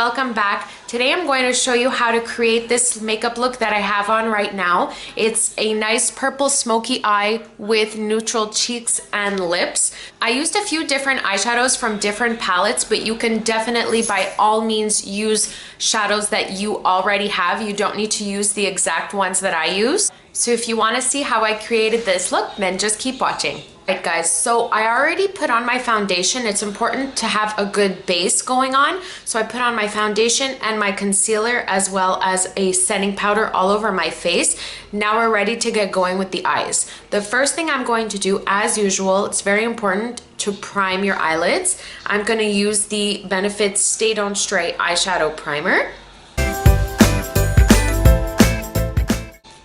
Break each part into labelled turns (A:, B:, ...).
A: welcome back. Today I'm going to show you how to create this makeup look that I have on right now. It's a nice purple smoky eye with neutral cheeks and lips. I used a few different eyeshadows from different palettes, but you can definitely by all means use shadows that you already have. You don't need to use the exact ones that I use. So if you want to see how I created this look, then just keep watching. Alright guys, so I already put on my foundation. It's important to have a good base going on. So I put on my foundation and my concealer as well as a setting powder all over my face. Now we're ready to get going with the eyes. The first thing I'm going to do, as usual, it's very important to prime your eyelids. I'm going to use the Benefit Stay Don't Stray eyeshadow primer.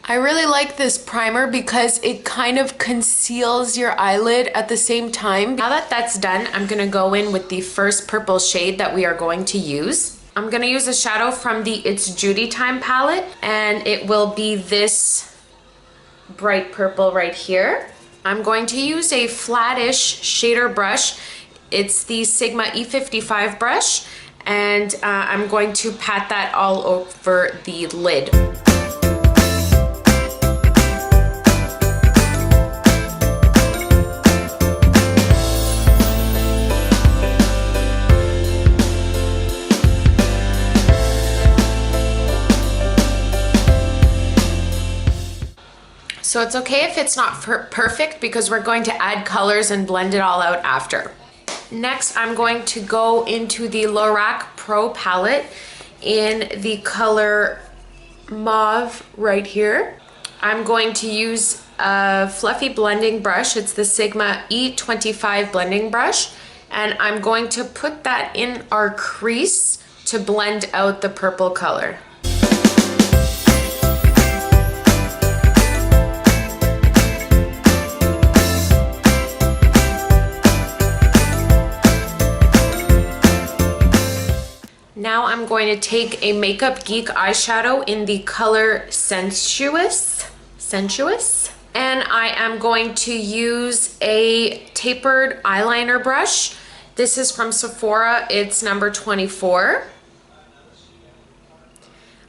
A: I really like this primer because it kind of conceals your eyelid at the same time. Now that that's done, I'm gonna go in with the first purple shade that we are going to use. I'm gonna use a shadow from the It's Judy Time palette, and it will be this bright purple right here. I'm going to use a flattish shader brush. It's the Sigma E55 brush, and I'm going to pat that all over the lid. So it's okay if it's not perfect because we're going to add colors and blend it all out after. Next, I'm going to go into the Lorac Pro palette in the color Mauve right here. I'm going to use a fluffy blending brush. It's the Sigma E25 blending brush. And I'm going to put that in our crease to blend out the purple color. Now I'm going to take a Makeup Geek eyeshadow in the color Sensuous, and I am going to use a tapered eyeliner brush. This is from Sephora, it's number 24.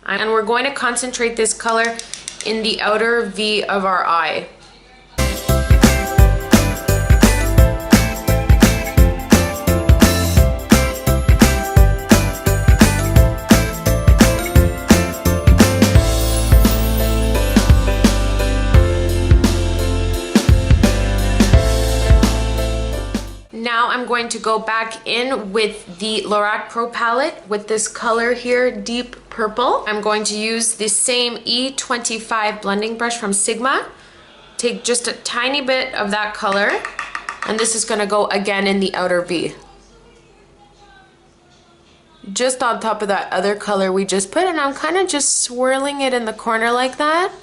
A: And we're going to concentrate this color in the outer V of our eye. Now I'm going to go back in with the Lorac Pro palette with this color here, deep purple. I'm going to use the same E25 blending brush from Sigma. Take just a tiny bit of that color, and this is going to go again in the outer V. Just on top of that other color we just put, and I'm kind of just swirling it in the corner like that.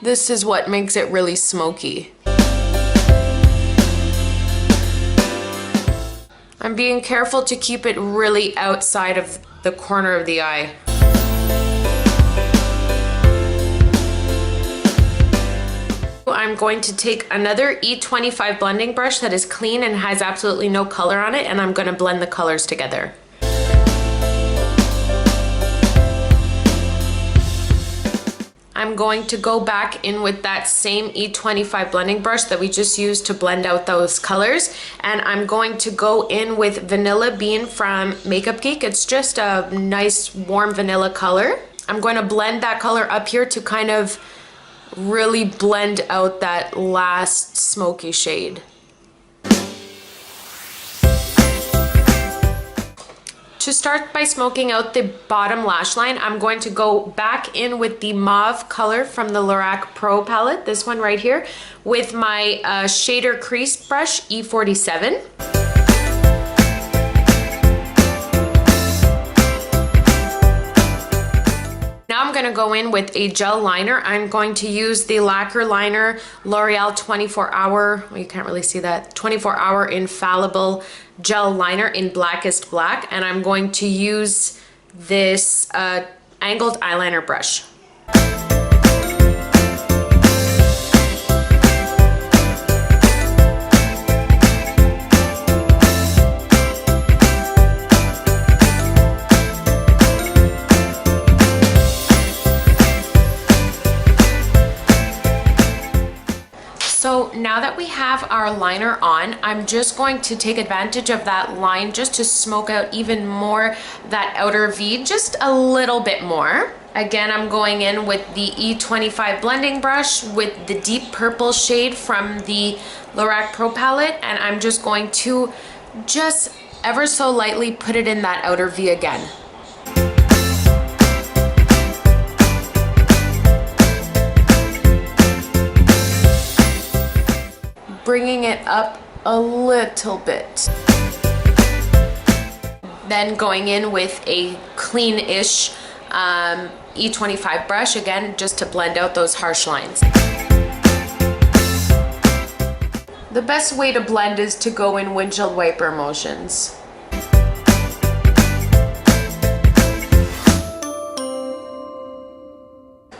A: This is what makes it really smoky. I'm being careful to keep it really outside of the corner of the eye. I'm going to take another E25 blending brush that is clean and has absolutely no color on it, and I'm going to blend the colors together. I'm going to go back in with that same E25 blending brush that we just used to blend out those colors, and I'm going to go in with Vanilla Bean from Makeup Geek. It's just a nice warm vanilla color. I'm going to blend that color up here to kind of really blend out that last smoky shade. To start by smoking out the bottom lash line, I'm going to go back in with the Mauve color from the Lorac Pro palette, this one right here, with my shader crease brush, E47. Now I'm going to go in with a gel liner. I'm going to use the Lacquer Liner L'Oreal 24-hour, well, you can't really see that, 24-hour infallible gel liner in Blackest Black, and I'm going to use this angled eyeliner brush. now that we have our liner on, I'm just going to take advantage of that line just to smoke out even more that outer V, just a little bit more. Again, I'm going in with the E25 blending brush with the deep purple shade from the Lorac Pro palette, and I'm just going to just ever so lightly put it in that outer V again. Bringing it up a little bit. Then going in with a clean-ish E25 brush, again, just to blend out those harsh lines. The best way to blend is to go in windshield wiper motions.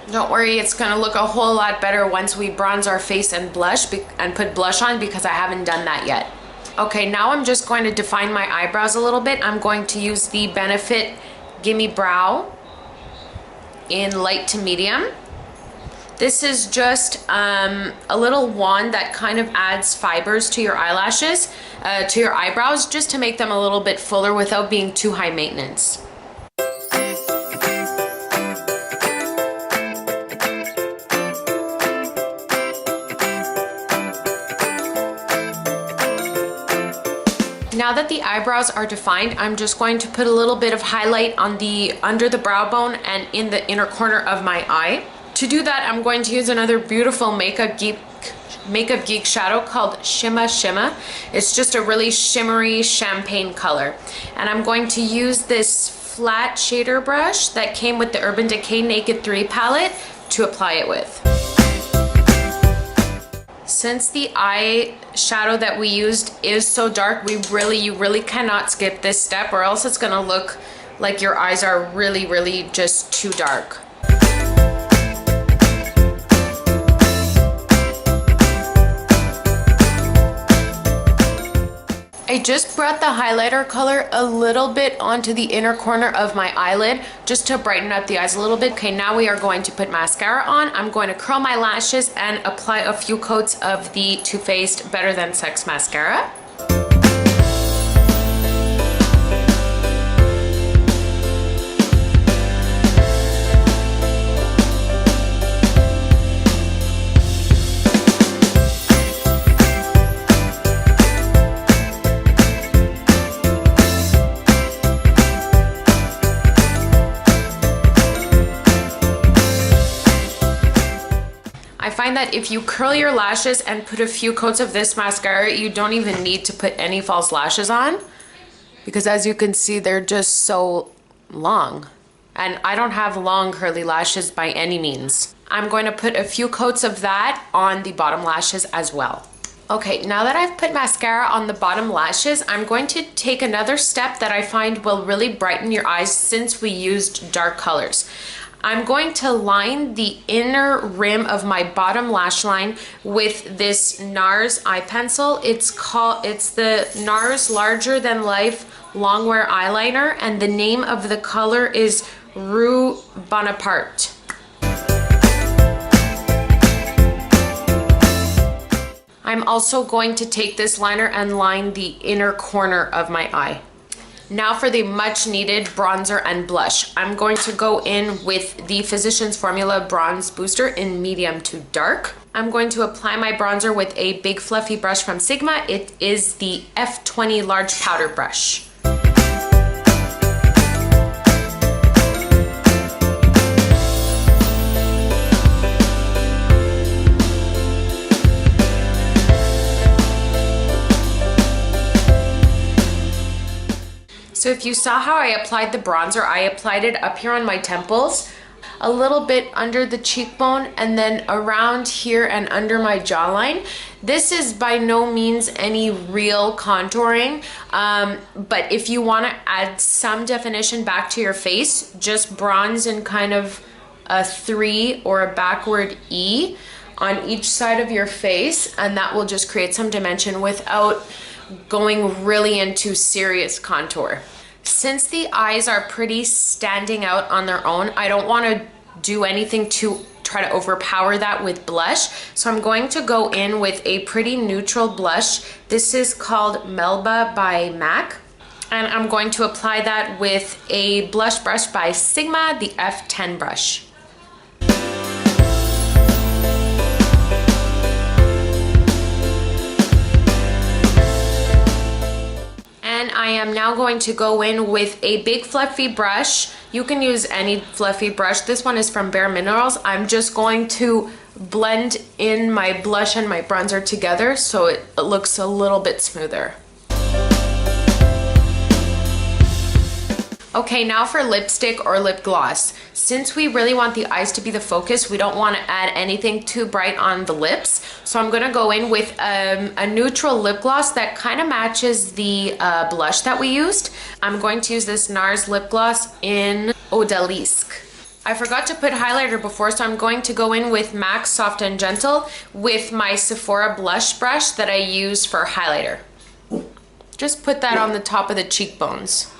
A: Don't worry, it's gonna look a whole lot better once we bronze our face and blush and put blush on, because I haven't done that yet. Okay, now I'm just going to define my eyebrows a little bit. I'm going to use the Benefit Gimme Brow in light to medium. This is just a little wand that kind of adds fibers to your eyelashes, to your eyebrows, just to make them a little bit fuller without being too high maintenance. Now that the eyebrows are defined, I'm just going to put a little bit of highlight on the under the brow bone and in the inner corner of my eye. To do that, I'm going to use another beautiful Makeup Geek shadow called Shimma. It's just a really shimmery champagne color. And I'm going to use this flat shader brush that came with the Urban Decay Naked 3 palette to apply it with. Since the eyeshadow that we used is so dark, you really cannot skip this step, or else it's gonna look like your eyes are really just too dark. I just brought the highlighter color a little bit onto the inner corner of my eyelid just to brighten up the eyes a little bit. Okay, now we are going to put mascara on. I'm going to curl my lashes and apply a few coats of the Too Faced Better Than Sex mascara. I find that if you curl your lashes and put a few coats of this mascara, you don't even need to put any false lashes on, because as you can see, they're just so long. And I don't have long curly lashes by any means. I'm going to put a few coats of that on the bottom lashes as well. Okay, now that I've put mascara on the bottom lashes, I'm going to take another step that I find will really brighten your eyes since we used dark colors. I'm going to line the inner rim of my bottom lash line with this NARS eye pencil. It's the NARS Larger Than Life Longwear Eyeliner, and the name of the color is Rue Bonaparte. I'm also going to take this liner and line the inner corner of my eye. Now for the much needed bronzer and blush. I'm going to go in with the Physicians Formula Bronze Booster in medium to dark. I'm going to apply my bronzer with a big fluffy brush from Sigma. It is the F20 large powder brush. So if you saw how I applied the bronzer, I applied it up here on my temples, a little bit under the cheekbone, and then around here and under my jawline. This is by no means any real contouring, but if you want to add some definition back to your face, just bronze in kind of a 3 or a backward E on each side of your face, and that will just create some dimension without going really into serious contour. Since the eyes are pretty standing out on their own, I don't want to do anything too try to overpower that with blush. So I'm going to go in with a pretty neutral blush. This is called Melba by MAC. And I'm going to apply that with a blush brush by Sigma, the F10 brush. And I am now going to go in with a big fluffy brush. You can use any fluffy brush. This one is from Bare Minerals. I'm just going to blend in my blush and my bronzer together so it looks a little bit smoother. Okay, now for lipstick or lip gloss. Since we really want the eyes to be the focus, we don't want to add anything too bright on the lips. So I'm gonna go in with a neutral lip gloss that kind of matches the blush that we used. I'm going to use this NARS lip gloss in Odalisque. I forgot to put highlighter before, so I'm going to go in with MAC Soft and Gentle with my Sephora blush brush that I use for highlighter. Just put that on the top of the cheekbones.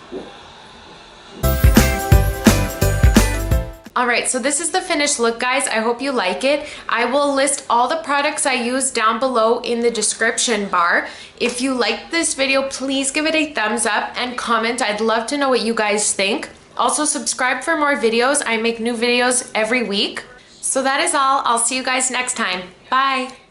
A: Alright, so this is the finished look, guys. I hope you like it. I will list all the products I use down below in the description bar. If you liked this video, please give it a thumbs up and comment. I'd love to know what you guys think. Also, subscribe for more videos. I make new videos every week. So that is all. I'll see you guys next time. Bye!